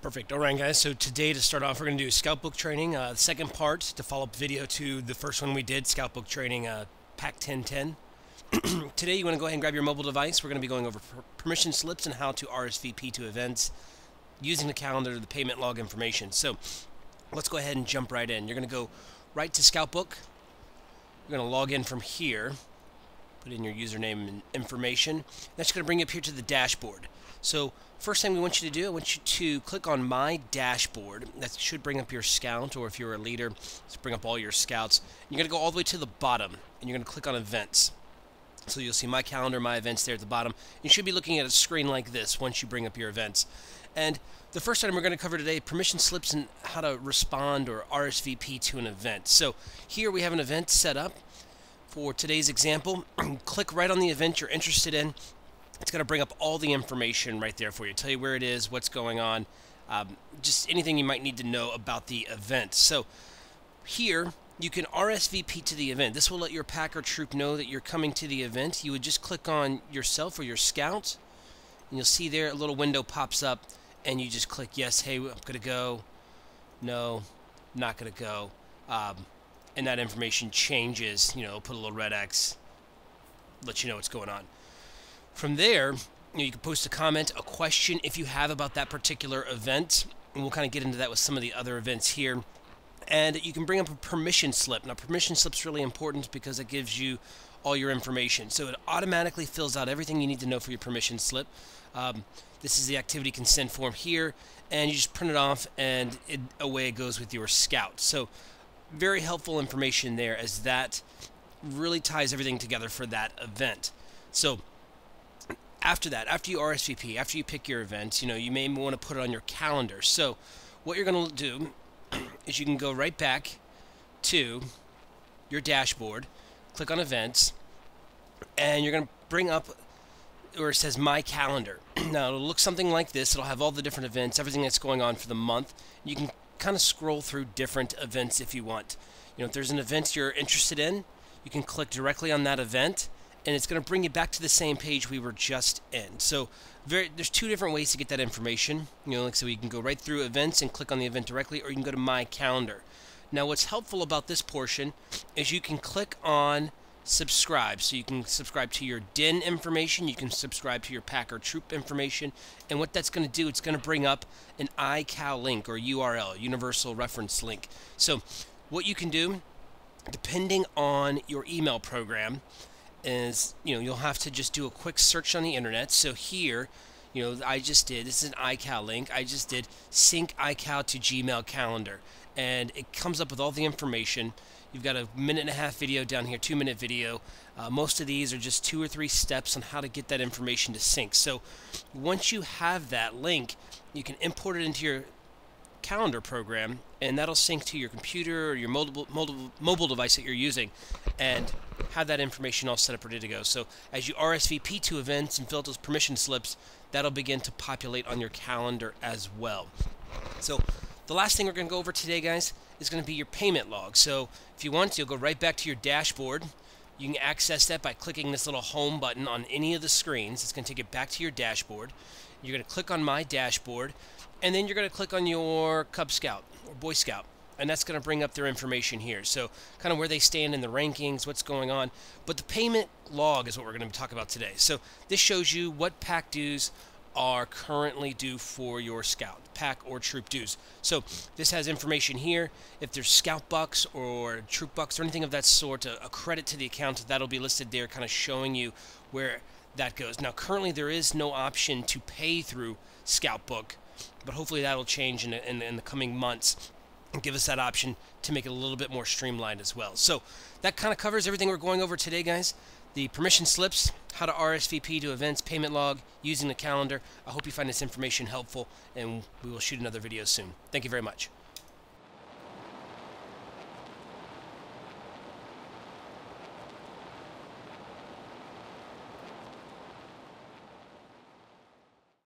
Perfect. All right, guys. So today, to start off, we're going to do Scoutbook training. The second part to follow-up video to the first one we did, Scoutbook training, Pack 1010. Today, you want to go ahead and grab your mobile device. We're going to be going over permission slips and how to RSVP to events using the calendar, the payment log information. So let's go ahead and jump right in. You're going to go right to Scoutbook. You're going to log in from here. Put in your username and information. That's going to bring you up here to the dashboard. So first thing we want you to do, I want you to click on My Dashboard. That should bring up your Scout, or if you're a leader, let's bring up all your Scouts. You're going to go all the way to the bottom, and you're going to click on Events. So you'll see My Calendar, My Events there at the bottom. You should be looking at a screen like this once you bring up your events. And the first item we're going to cover today, permission slips and how to respond or RSVP to an event. So here we have an event set up. For today's example, click right on the event you're interested in. It's going to bring up all the information right there for you. Tell you where it is, what's going on, just anything you might need to know about the event. So here, you can RSVP to the event. This will let your pack or troop know that you're coming to the event. You would just click on yourself or your scout, and you'll see there a little window pops up, and you just click yes, hey, I'm going to go, no, not going to go. And that information changes, put a little red X, let you know what's going on. From there, you can post a comment, a question if you have about that particular event, and we'll kind of get into that with some of the other events here. And you can bring up a permission slip. Now, permission slip's really important because it gives you all your information. So it automatically fills out everything you need to know for your permission slip. This is the activity consent form here, and you just print it off, and away it goes with your Scout. So very helpful information there, as that really ties everything together for that event. So after that, after you RSVP, after you pick your event, you may want to put it on your calendar. So what you're going to do is you can go right back to your dashboard, click on events, and you're going to bring up where it says My Calendar. Now it'll look something like this. It'll have all the different events, everything that's going on for the month. You can kind of scroll through different events if you want. If there's an event you're interested in, you can click directly on that event, and it's going to bring you back to the same page we were just in. So there's two different ways to get that information. Like so you can go right through events and click on the event directly, or you can go to My Calendar. Now what's helpful about this portion is you can click on subscribe. So you can subscribe to your DIN information, you can subscribe to your pack or troop information, and what that's going to do, it's going to bring up an iCal link, or URL, Universal Reference Link. So what you can do, depending on your email program, is you'll have to just do a quick search on the internet. So here, I just did, this is an iCal link, I just did sync iCal to Gmail calendar, and it comes up with all the information. You've got a 1.5-minute video down here, 2-minute video. Most of these are just 2 or 3 steps on how to get that information to sync. So once you have that link, you can import it into your calendar program, and that'll sync to your computer or your mobile device that you're using, and have that information all set up, ready to go. So as you RSVP to events and fill out those permission slips, that'll begin to populate on your calendar as well. So the last thing we're going to go over today, guys, is going to be your payment log. So if you want, you'll go right back to your dashboard. You can access that by clicking this little home button on any of the screens. It's going to take it back to your dashboard. You're going to click on My Dashboard, and then you're going to click on your Cub Scout or Boy Scout, and that's going to bring up their information here. So kind of where they stand in the rankings, what's going on. But the payment log is what we're going to talk about today. So this shows you what pack dues are currently due for your Scout, pack or troop dues. So this has information here. If there's Scout bucks or troop bucks or anything of that sort, a credit to the account, that'll be listed there, kind of showing you where that goes. Now currently there is no option to pay through Scoutbook, but hopefully that'll change in the coming months and give us that option to make it a little bit more streamlined as well. So that kind of covers everything we're going over today, guys. The permission slips, how to RSVP to events, payment log, using the calendar. I hope you find this information helpful, and we will shoot another video soon. Thank you very much.